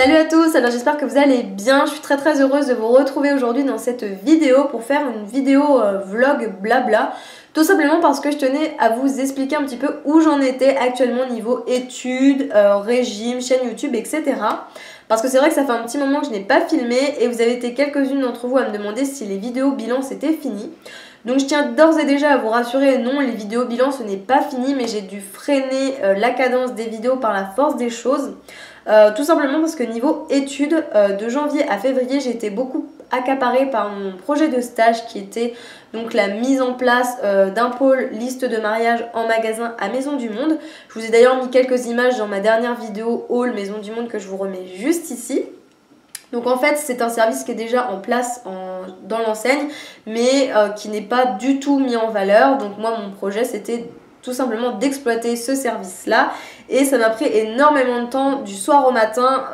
Salut à tous, alors j'espère que vous allez bien, je suis très heureuse de vous retrouver aujourd'hui dans cette vidéo pour faire une vidéo vlog blabla. Tout simplement parce que je tenais à vous expliquer un petit peu où j'en étais actuellement niveau études, régime, chaîne YouTube, etc. Parce que c'est vrai que ça fait un petit moment que je n'ai pas filmé et vous avez été quelques-unes d'entre vous à me demander si les vidéos bilan c'était fini. Donc je tiens d'ores et déjà à vous rassurer, non, les vidéos bilan ce n'est pas fini, mais j'ai dû freiner la cadence des vidéos par la force des choses. Tout simplement parce que niveau études, de janvier à février, j'ai été beaucoup accaparée par mon projet de stage qui était donc la mise en place d'un pôle liste de mariage en magasin à Maison du Monde. Je vous ai d'ailleurs mis quelques images dans ma dernière vidéo haul Maison du Monde que je vous remets juste ici. Donc en fait c'est un service qui est déjà en place dans l'enseigne mais qui n'est pas du tout mis en valeur. Donc moi mon projet c'était tout simplement d'exploiter ce service là et ça m'a pris énormément de temps du soir au matin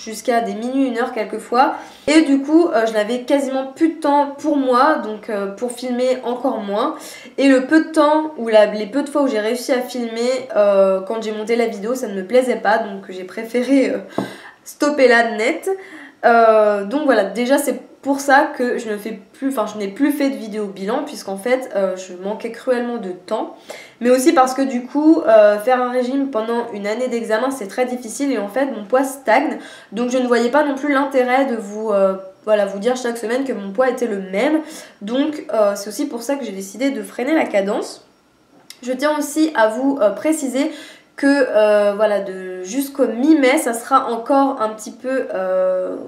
jusqu'à des minuit, 1h quelquefois et du coup je n'avais quasiment plus de temps pour moi, donc pour filmer encore moins, et le peu de temps ou les peu de fois où j'ai réussi à filmer quand j'ai monté la vidéo ça ne me plaisait pas, donc j'ai préféré stopper là net. Donc voilà, déjà c'est pour ça que je n'ai plus fait de vidéo bilan puisqu'en fait je manquais cruellement de temps, mais aussi parce que du coup faire un régime pendant une année d'examen c'est très difficile et en fait mon poids stagne, donc je ne voyais pas non plus l'intérêt de vous dire chaque semaine que mon poids était le même, donc c'est aussi pour ça que j'ai décidé de freiner la cadence. Je tiens aussi à vous préciser que jusqu'au mi-mai ça sera encore un petit peu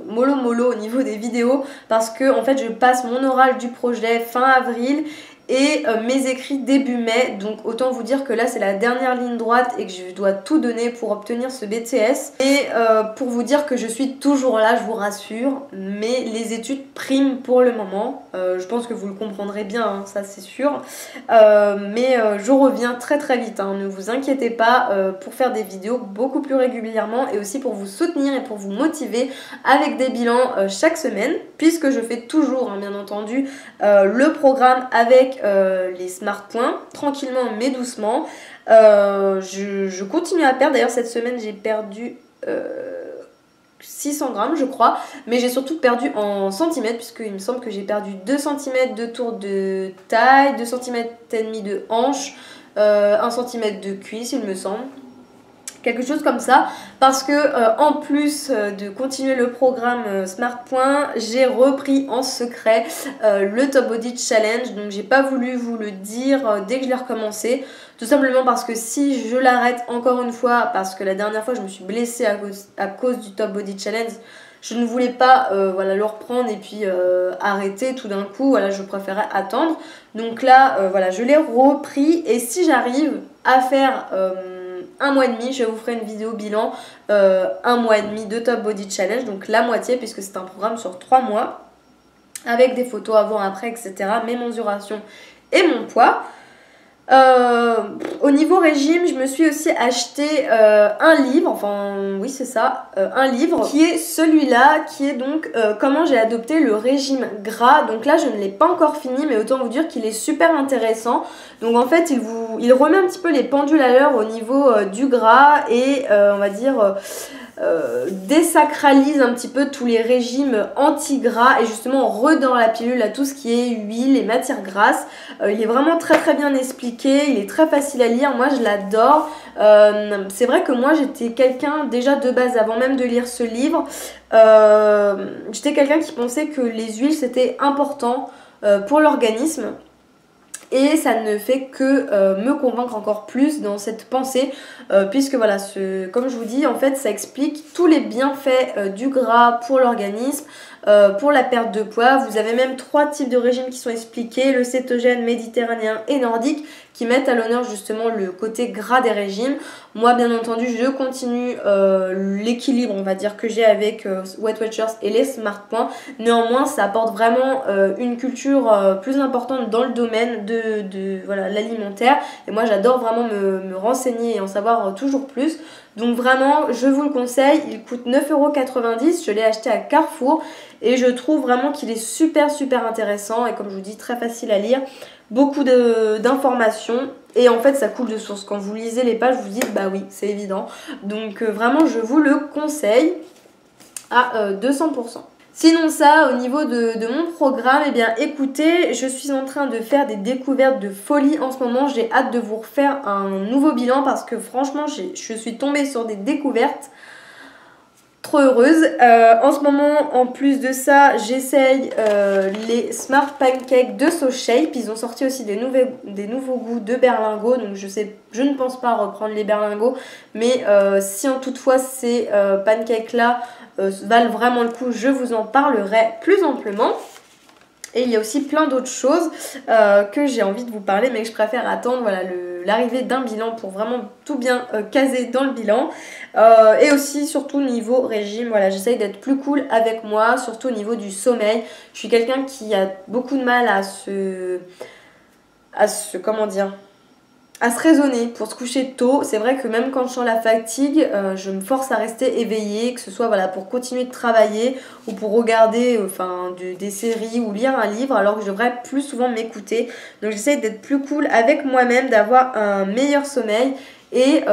mollo au niveau des vidéos parce que en fait je passe mon oral du projet fin avril et mes écrits début mai, donc autant vous dire que là c'est la dernière ligne droite et que je dois tout donner pour obtenir ce BTS. Et pour vous dire que je suis toujours là, je vous rassure, mais les études priment pour le moment. Je pense que vous le comprendrez bien, hein, ça c'est sûr, mais je reviens très vite, hein, ne vous inquiétez pas, pour faire des vidéos beaucoup plus régulièrement et aussi pour vous soutenir et pour vous motiver avec des bilans chaque semaine, puisque je fais toujours, hein, bien entendu, le programme avec les smart points, tranquillement mais doucement. Je continue à perdre, d'ailleurs cette semaine j'ai perdu 600 grammes je crois, mais j'ai surtout perdu en centimètres puisqu'il me semble que j'ai perdu 2 cm de tour de taille, 2 cm et demi de hanche, 1 cm de cuisse il me semble. Quelque chose comme ça, parce que en plus de continuer le programme Smart Point, j'ai repris en secret le Top Body Challenge, donc j'ai pas voulu vous le dire dès que je l'ai recommencé, tout simplement parce que si je l'arrête encore une fois, parce que la dernière fois je me suis blessée à cause du Top Body Challenge, je ne voulais pas le reprendre et puis arrêter tout d'un coup, voilà, je préférais attendre. Donc là, je l'ai repris et si j'arrive à faire un mois et demi, je vous ferai une vidéo bilan 1 mois et demi de Top Body Challenge, donc la moitié puisque c'est un programme sur 3 mois avec des photos avant, après, etc. mes mensurations et mon poids. Au niveau régime, je me suis aussi acheté un livre, un livre qui est celui-là, qui est donc comment j'ai adopté le régime gras. Donc là je ne l'ai pas encore fini, mais autant vous dire qu'il est super intéressant. Donc en fait il remet un petit peu les pendules à l'heure au niveau du gras et désacralise un petit peu tous les régimes anti-gras et justement redonne la pilule à tout ce qui est huile et matières grasses. Il est vraiment très bien expliqué, il est très facile à lire, moi je l'adore. C'est vrai que moi j'étais quelqu'un déjà de base, avant même de lire ce livre, j'étais quelqu'un qui pensait que les huiles c'était important pour l'organisme. Et ça ne fait que me convaincre encore plus dans cette pensée, puisque voilà, comme je vous dis, en fait ça explique tous les bienfaits du gras pour l'organisme, pour la perte de poids. Vous avez même 3 types de régimes qui sont expliqués, le cétogène, méditerranéen et nordique, qui mettent à l'honneur justement le côté gras des régimes. Moi bien entendu je continue l'équilibre on va dire que j'ai avec Weight Watchers et les Smart Points. Néanmoins ça apporte vraiment une culture plus importante dans le domaine de l'alimentaire, et moi j'adore vraiment me renseigner et en savoir toujours plus. Donc vraiment je vous le conseille, il coûte 9,90 €, je l'ai acheté à Carrefour et je trouve vraiment qu'il est super intéressant et comme je vous dis très facile à lire, beaucoup d'informations et en fait ça coule de source. Quand vous lisez les pages vous dites bah oui c'est évident, donc vraiment je vous le conseille. à 200%. Sinon ça, au niveau de mon programme, eh bien écoutez, je suis en train de faire des découvertes de folie en ce moment. J'ai hâte de vous refaire un nouveau bilan parce que franchement, je suis tombée sur des découvertes trop heureuse. En ce moment, en plus de ça, j'essaye les Smart Pancakes de So Shape. Ils ont sorti aussi des nouveaux goûts de berlingots. Donc je ne pense pas reprendre les berlingots. Mais si en toutefois ces pancakes là valent vraiment le coup, je vous en parlerai plus amplement. Et il y a aussi plein d'autres choses que j'ai envie de vous parler, mais que je préfère attendre voilà, l'arrivée d'un bilan pour vraiment tout bien caser dans le bilan. Et aussi, surtout niveau régime, voilà, j'essaye d'être plus cool avec moi, surtout au niveau du sommeil. Je suis quelqu'un qui a beaucoup de mal à se raisonner pour se coucher tôt. C'est vrai que même quand je sens la fatigue, je me force à rester éveillée, que ce soit voilà, pour continuer de travailler ou pour regarder des séries ou lire un livre, alors que je devrais plus souvent m'écouter. Donc j'essaie d'être plus cool avec moi-même, d'avoir un meilleur sommeil et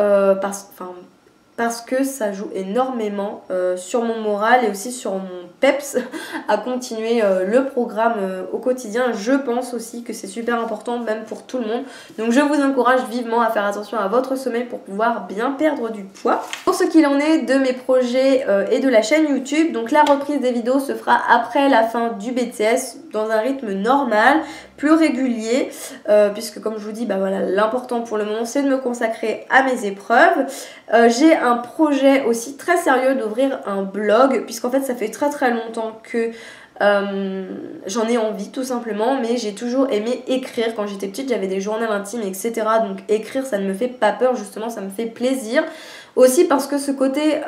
parce que ça joue énormément sur mon moral et aussi sur mon peps à continuer le programme au quotidien. Je pense aussi que c'est super important même pour tout le monde. Donc je vous encourage vivement à faire attention à votre sommeil pour pouvoir bien perdre du poids. Pour ce qu'il en est de mes projets et de la chaîne YouTube, donc la reprise des vidéos se fera après la fin du BTS dans un rythme normal, plus régulier, puisque comme je vous dis, voilà, l'important pour le moment c'est de me consacrer à mes épreuves. J'ai un projet aussi très sérieux d'ouvrir un blog, puisqu'en fait ça fait très longtemps que j'en ai envie tout simplement, mais j'ai toujours aimé écrire. Quand j'étais petite j'avais des journaux intimes etc, donc écrire ça ne me fait pas peur, justement ça me fait plaisir. Aussi parce que ce côté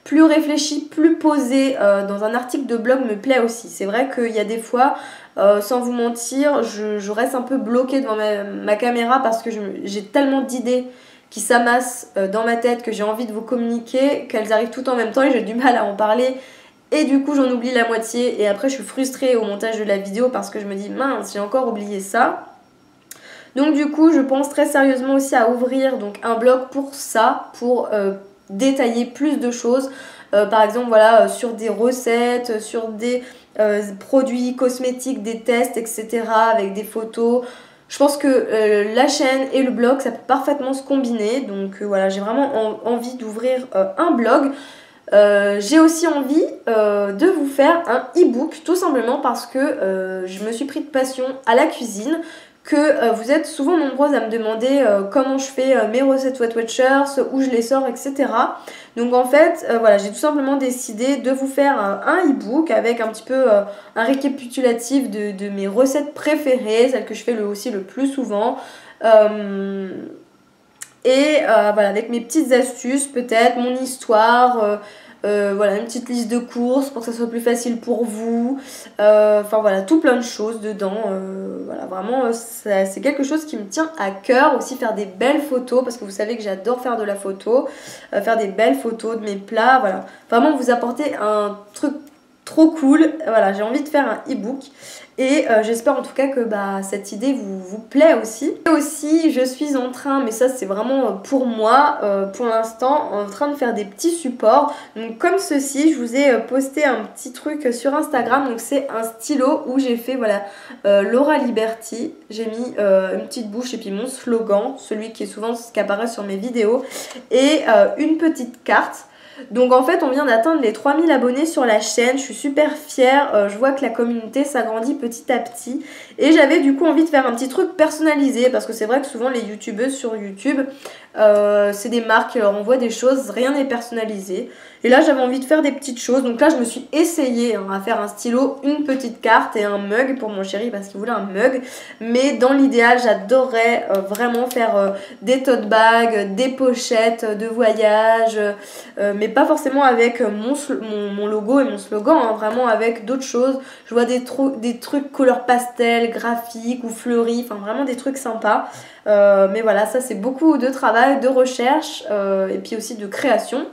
plus réfléchi, plus posé dans un article de blog me plaît aussi. C'est vrai qu'il y a des fois, sans vous mentir, je reste un peu bloquée devant ma caméra parce que j'ai tellement d'idées qui s'amassent dans ma tête que j'ai envie de vous communiquer, qu'elles arrivent toutes en même temps et j'ai du mal à en parler. Et du coup j'en oublie la moitié et après je suis frustrée au montage de la vidéo parce que je me dis mince, j'ai encore oublié ça. Donc du coup je pense très sérieusement aussi à ouvrir donc un blog pour ça, pour détailler plus de choses. Par exemple voilà, sur des recettes, sur des produits cosmétiques, des tests etc, avec des photos. Je pense que la chaîne et le blog ça peut parfaitement se combiner. Donc voilà, j'ai vraiment envie d'ouvrir un blog. J'ai aussi envie de vous faire un e-book, tout simplement parce que je me suis pris de passion à la cuisine, que vous êtes souvent nombreuses à me demander comment je fais mes recettes Weight Watchers, où je les sors, etc. Donc en fait, voilà, j'ai tout simplement décidé de vous faire un e-book avec un petit peu un récapitulatif de mes recettes préférées, celles que je fais aussi le plus souvent. Voilà, avec mes petites astuces, peut-être mon histoire, voilà, une petite liste de courses pour que ça soit plus facile pour vous. Voilà, tout plein de choses dedans. Voilà, vraiment, c'est quelque chose qui me tient à cœur. Aussi faire des belles photos, parce que vous savez que j'adore faire de la photo. Faire des belles photos de mes plats, voilà. Vraiment vous apporter un truc trop cool. Voilà, j'ai envie de faire un e-book. Et j'espère en tout cas que cette idée vous plaît aussi. Et aussi je suis en train, mais ça c'est vraiment pour moi pour l'instant, en train de faire des petits supports. Donc comme ceci, je vous ai posté un petit truc sur Instagram. Donc c'est un stylo où j'ai fait voilà Laura Liberty. J'ai mis une petite bouche et puis mon slogan, celui qui est souvent ce qui apparaît sur mes vidéos. Et une petite carte. Donc en fait on vient d'atteindre les 3000 abonnés sur la chaîne, je suis super fière, je vois que la communauté s'agrandit petit à petit et j'avais du coup envie de faire un petit truc personnalisé parce que c'est vrai que souvent les youtubeuses sur YouTube c'est des marques qui leur envoient des choses, rien n'est personnalisé et là j'avais envie de faire des petites choses, donc là je me suis essayée à faire un stylo, une petite carte et un mug pour mon chéri parce qu'il voulait un mug, mais dans l'idéal j'adorerais vraiment faire des tote bags, des pochettes de voyage, mais pas forcément avec mon logo et mon slogan, vraiment avec d'autres choses. Je vois des trucs couleur pastel, graphique ou fleuris, enfin vraiment des trucs sympas. Mais voilà, ça c'est beaucoup de travail, de recherche et puis aussi de création.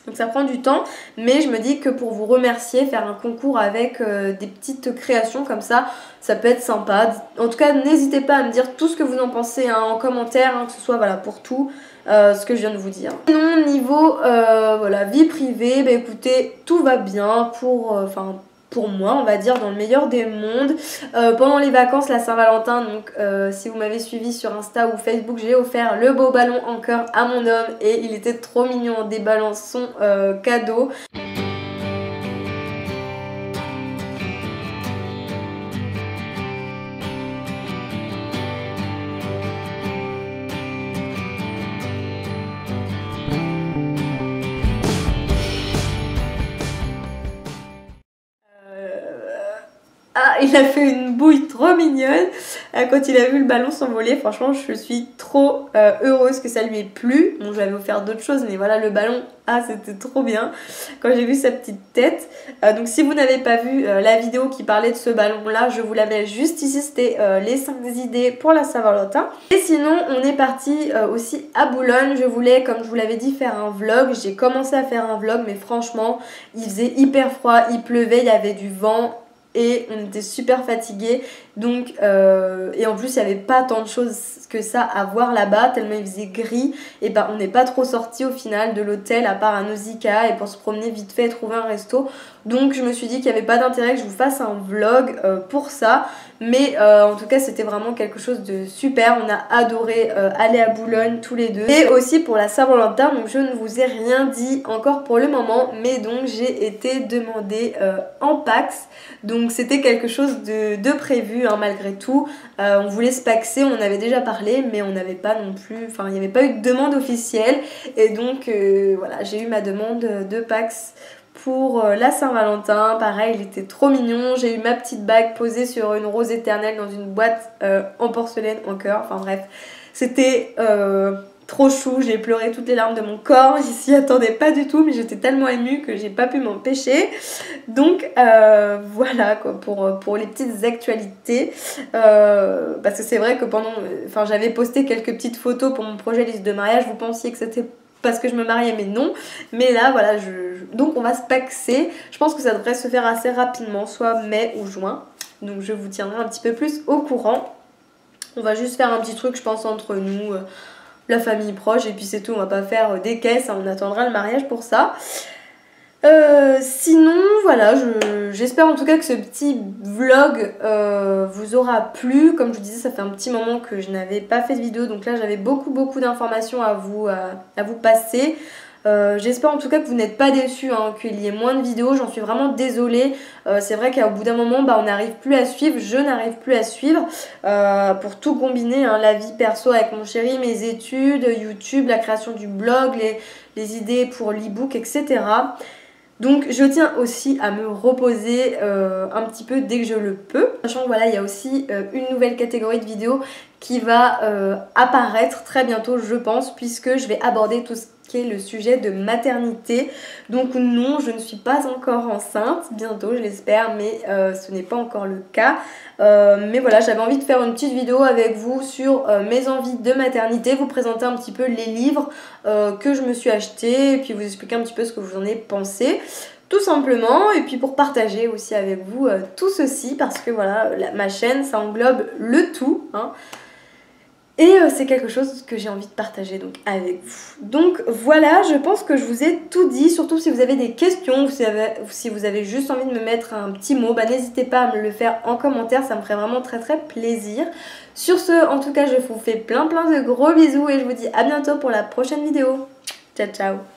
Donc ça prend du temps, mais je me dis que pour vous remercier, faire un concours avec des petites créations comme ça peut être sympa. En tout cas, n'hésitez pas à me dire tout ce que vous en pensez hein, en commentaire, hein, que ce soit voilà, pour tout ce que je viens de vous dire. Sinon, niveau voilà, vie privée, bah, écoutez, tout va bien pour moi, on va dire, dans le meilleur des mondes. Pendant les vacances, la Saint-Valentin, donc si vous m'avez suivi sur Insta ou Facebook, j'ai offert le beau ballon en cœur à mon homme et il était trop mignon en déballant son cadeau. Ah, il a fait une bouille trop mignonne quand il a vu le ballon s'envoler. Franchement, je suis trop heureuse que ça lui ait plu. Bon, je lui avais offert d'autres choses, mais voilà, le ballon, ah, c'était trop bien quand j'ai vu sa petite tête. Donc, si vous n'avez pas vu la vidéo qui parlait de ce ballon-là, je vous la mets juste ici. C'était les 5 idées pour la Saint-Valentin. Et sinon, on est parti aussi à Boulogne. Je voulais, comme je vous l'avais dit, faire un vlog. J'ai commencé à faire un vlog, mais franchement, il faisait hyper froid, il pleuvait, il y avait du vent. Et on était super fatigués, donc et en plus il n'y avait pas tant de choses que ça à voir là-bas, tellement il faisait gris, et ben on n'est pas trop sorti au final de l'hôtel à part à Nausicaa et pour se promener vite fait et trouver un resto. Donc je me suis dit qu'il n'y avait pas d'intérêt que je vous fasse un vlog pour ça, mais en tout cas c'était vraiment quelque chose de super. On a adoré aller à Boulogne tous les deux. Et aussi pour la Saint-Valentin, donc je ne vous ai rien dit encore pour le moment, mais donc j'ai été demandée en Pax, donc c'était quelque chose de prévu hein, malgré tout. On voulait se paxer, on en avait déjà parlé, mais on n'avait pas non plus, enfin il n'y avait pas eu de demande officielle, et donc voilà, j'ai eu ma demande de Pax pour la Saint-Valentin. Pareil, il était trop mignon. J'ai eu ma petite bague posée sur une rose éternelle dans une boîte en porcelaine en cœur. Enfin bref, c'était trop chou. J'ai pleuré toutes les larmes de mon corps. Je s'y attendais pas du tout, mais j'étais tellement émue que j'ai pas pu m'empêcher. Donc voilà quoi pour les petites actualités. Parce que c'est vrai que j'avais posté quelques petites photos pour mon projet liste de mariage. Vous pensiez que c'était parce que je me mariais, mais non. Mais là voilà, donc on va se paxer. Je pense que ça devrait se faire assez rapidement, soit mai ou juin. Donc je vous tiendrai un petit peu plus au courant. On va juste faire un petit truc, je pense, entre nous, la famille proche, et puis c'est tout. On va pas faire des caisses, hein, on attendra le mariage pour ça. Sinon voilà, j'espère en tout cas que ce petit vlog vous aura plu. Comme je vous disais, ça fait un petit moment que je n'avais pas fait de vidéo, donc là j'avais beaucoup d'informations à vous passer. J'espère en tout cas que vous n'êtes pas déçus hein, qu'il y ait moins de vidéos. J'en suis vraiment désolée. C'est vrai qu'au bout d'un moment on n'arrive plus à suivre, je n'arrive plus à suivre pour tout combiner hein, la vie perso avec mon chéri, mes études, YouTube, la création du blog, les idées pour l'e-book, etc. Donc je tiens aussi à me reposer un petit peu dès que je le peux. Sachant que voilà, il y a aussi une nouvelle catégorie de vidéos qui va apparaître très bientôt, je pense, puisque je vais aborder tout ce qui est le sujet de maternité. Donc non, je ne suis pas encore enceinte, bientôt je l'espère, mais ce n'est pas encore le cas. Mais voilà, j'avais envie de faire une petite vidéo avec vous sur mes envies de maternité, vous présenter un petit peu les livres que je me suis achetés et puis vous expliquer un petit peu ce que vous en avez pensé. Tout simplement, et puis pour partager aussi avec vous tout ceci, parce que voilà, ma chaîne, ça englobe le tout, hein. Et c'est quelque chose que j'ai envie de partager donc avec vous. Donc voilà, je pense que je vous ai tout dit. Surtout si vous avez des questions ou si vous avez juste envie de me mettre un petit mot, n'hésitez pas à me le faire en commentaire, ça me ferait vraiment très plaisir. Sur ce, en tout cas, je vous fais plein de gros bisous et je vous dis à bientôt pour la prochaine vidéo. Ciao ciao.